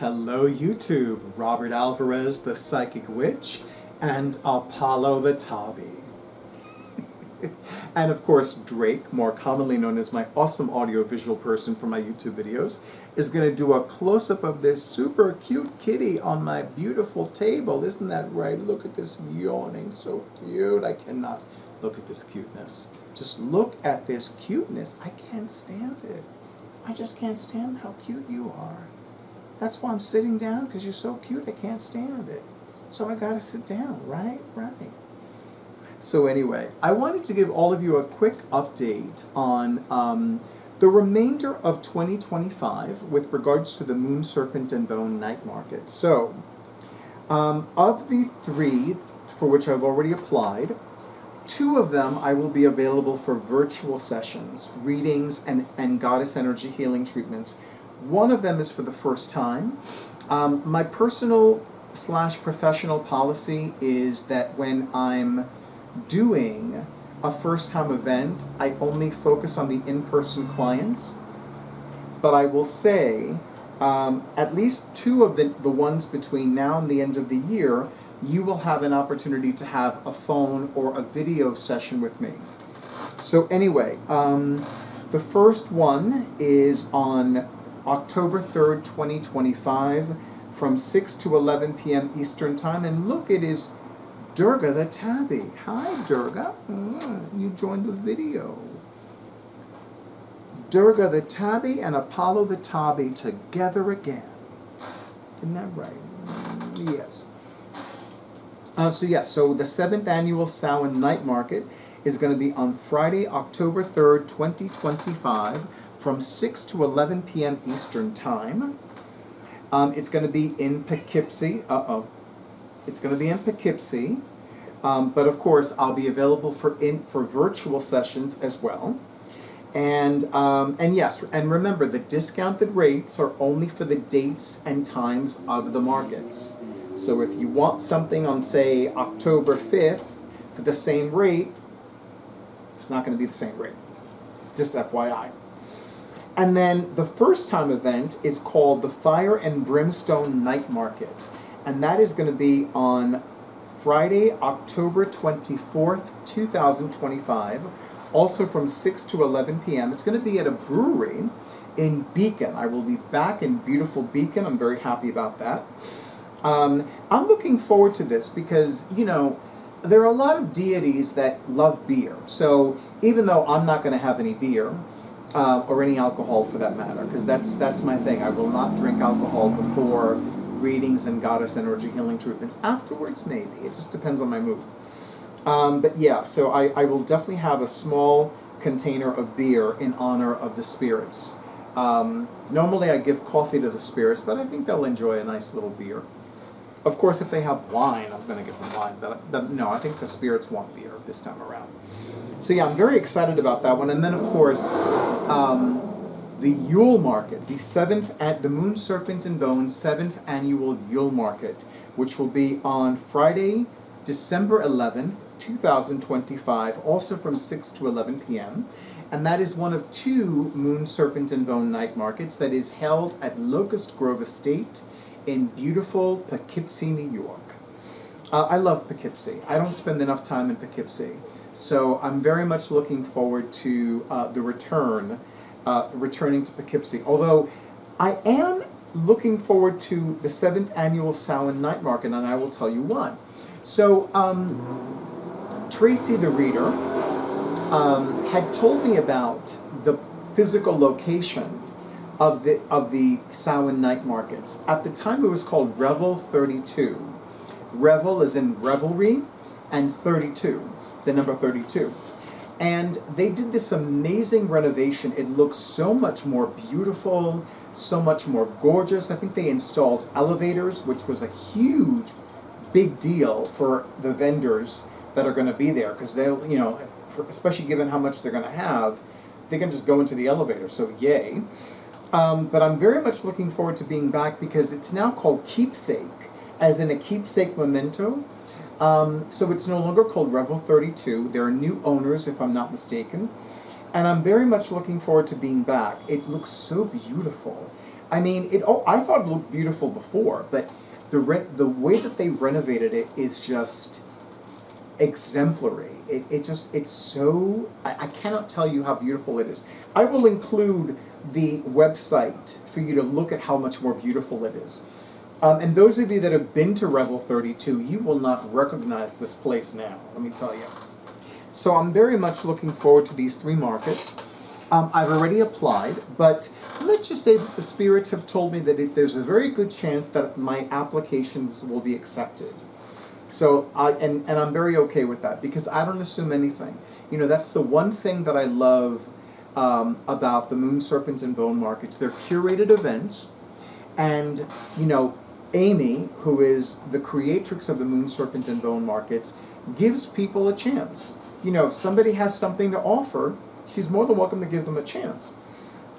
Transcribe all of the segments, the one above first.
Hello YouTube, Robert Alvarez, the Psychic Witch, and Apollo the Tabby. And of course, Drake, more commonly known as my awesome audio-visual person for my YouTube videos, is going to do a close-up of this super cute kitty on my beautiful table. Isn't that right? Look at this yawning, so cute. I cannot look at this cuteness. Just look at this cuteness. I can't stand it. I just can't stand how cute you are. That's why I'm sitting down, because you're so cute, I can't stand it. So I gotta sit down, right? Right. So anyway, I wanted to give all of you a quick update on the remainder of 2025 with regards to the Moon Serpent and Bone night market. So, of the 3 for which I've already applied, 2 of them I will be available for virtual sessions, readings, and goddess energy healing treatments. One of them is for the first time. My personal/professional policy is that when I'm doing a first-time event, I only focus on the in-person clients. But I will say, at least 2 of the ones between now and the end of the year, you will have an opportunity to have a phone or a video session with me. So anyway, the first one is on October 3rd, 2025, from 6 to 11 p.m. Eastern Time. And look, it is Durga the Tabby. Hi, Durga. You joined the video. Durga the Tabby and Apollo the Tabby together again. Isn't that right? Yes. So the 7th annual Samhain Night Market is going to be on Friday, October 3rd, 2025, from 6 to 11 p.m. Eastern Time. It's going to be in Poughkeepsie. It's going to be in Poughkeepsie. But of course, I'll be available for virtual sessions as well. And yes, and remember, the discounted rates are only for the dates and times of the markets. So if you want something on, say, October 5th for the same rate, it's not going to be the same rate. Just FYI. And then the first time event is called the Fire and Brimstone Night Market. And that is going to be on Friday, October 24th, 2025, also from 6 to 11 p.m. It's going to be at a brewery in Beacon. I will be back in beautiful Beacon. I'm very happy about that. I'm looking forward to this because, you know, there are a lot of deities that love beer. So even though I'm not going to have any beer, or any alcohol for that matter, because that's my thing. I will not drink alcohol before readings and goddess energy healing treatments. Afterwards, maybe. It just depends on my mood. But yeah, so I will definitely have a small container of beer in honor of the spirits. Normally I give coffee to the spirits, but I think they'll enjoy a nice little beer. Of course, if they have wine, I'm going to give them wine. But no, I think the spirits want beer this time around. So yeah, I'm very excited about that one. And then, of course, the Yule Market, the Moon Serpent and Bone 7th Annual Yule Market, which will be on Friday, December 11th, 2025, also from 6 to 11 p.m. And that is one of 2 Moon Serpent and Bone night markets that is held at Locust Grove Estate in beautiful Poughkeepsie, New York. I love Poughkeepsie. I don't spend enough time in Poughkeepsie. So I'm very much looking forward to the returning to Poughkeepsie. Although I am looking forward to the 7th annual Samhain Night Market, and I will tell you why. So Tracy the reader had told me about the physical location of the Samhain Night Markets. At the time, it was called Revel 32. Revel is in revelry, and 32, the number 32. And they did this amazing renovation. It looks so much more beautiful, so much more gorgeous. I think they installed elevators, which was a huge, big deal for the vendors that are going to be there, because they'll, you know, especially given how much they're going to have, they can just go into the elevator. So yay. But I'm very much looking forward to being back because it's now called Keepsake, as in a keepsake memento. So it's no longer called Revel 32. There are new owners, if I'm not mistaken. And I'm very much looking forward to being back. It looks so beautiful. I mean, I thought it looked beautiful before, but the way that they renovated it is just exemplary. It's so, I cannot tell you how beautiful it is. I will include the website for you to look at how much more beautiful it is. And those of you that have been to Revel 32, you will not recognize this place now, let me tell you. So I'm very much looking forward to these 3 markets. I've already applied, but let's just say that the spirits have told me that there's a very good chance that my applications will be accepted. So and I'm very okay with that, because I don't assume anything. You know, that's the one thing that I love about the Moon Serpent and Bone markets. They're curated events, and you know, Amy, who is the creatrix of the Moon Serpent and Bone markets, gives people a chance. You know, if somebody has something to offer, she's more than welcome to give them a chance.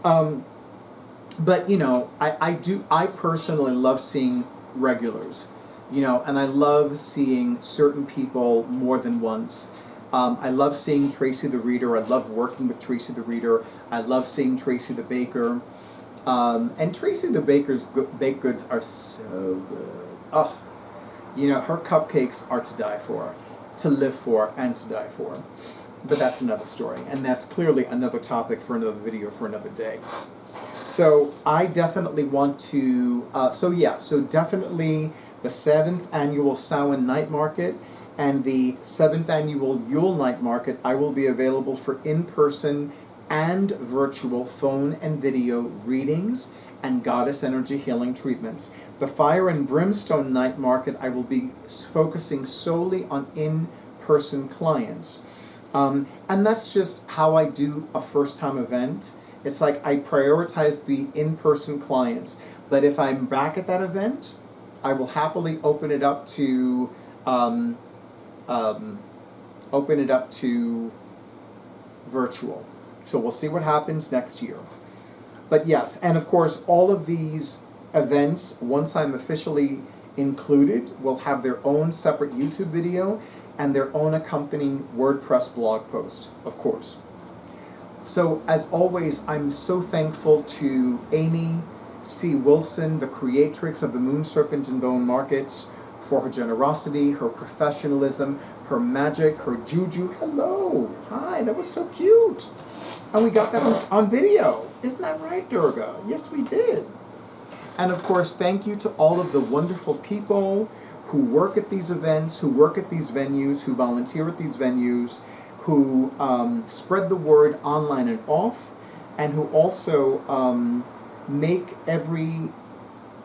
But you know, I personally love seeing regulars. You know, and I love seeing certain people more than once. I love seeing Tracy the Reader. I love working with Tracy the Reader. I love seeing Tracy the Baker. And Tracy the Baker's baked goods are so good. Oh, you know, her cupcakes are to die for, to live for, and to die for. But that's another story, and that's clearly another topic for another video for another day. So I definitely want to, so definitely the 7th annual Samhain Night Market and the 7th annual Yule Night Market, I will be available for in-person and virtual phone and video readings and goddess energy healing treatments. The Fire and Brimstone Night Market, I will be focusing solely on in-person clients. And that's just how I do a first-time event. It's like I prioritize the in-person clients. But if I'm back at that event, I will happily open it up to virtual. So we'll see what happens next year. But yes, and of course, all of these events, once I'm officially included, will have their own separate YouTube video and their own accompanying WordPress blog post, of course. So as always, I'm so thankful to Amy C. Wilson, the creatrix of the Moon Serpent and Bone markets, for her generosity, her professionalism, her magic, her juju. Hello, hi, that was so cute. And we got that on video. Isn't that right, Durga? Yes, we did. And of course, thank you to all of the wonderful people who work at these events, who work at these venues, who volunteer at these venues, who spread the word online and off, and who also make every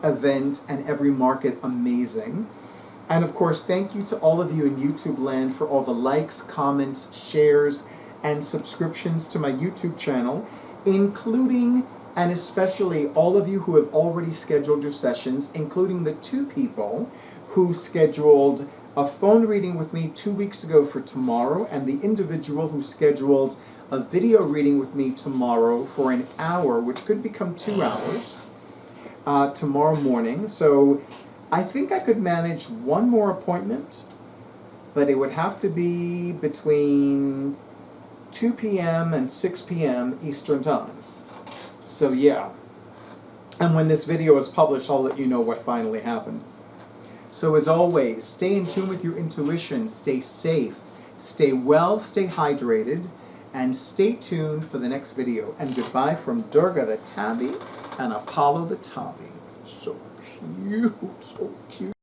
event and every market amazing. And of course, thank you to all of you in YouTubeLand for all the likes, comments, shares, and subscriptions to my YouTube channel, including and especially all of you who have already scheduled your sessions, including the 2 people who scheduled a phone reading with me 2 weeks ago for tomorrow, and the individual who scheduled a video reading with me tomorrow for an hour, which could become 2 hours, tomorrow morning. So I think I could manage 1 more appointment, but it would have to be between 2 p.m. and 6 p.m. Eastern Time. So yeah. And when this video is published, I'll let you know what finally happened. So as always, stay in tune with your intuition, stay safe, stay well, stay hydrated, and stay tuned for the next video. And goodbye from Durga the Tabby and Apollo the Tabby. So cute, so cute.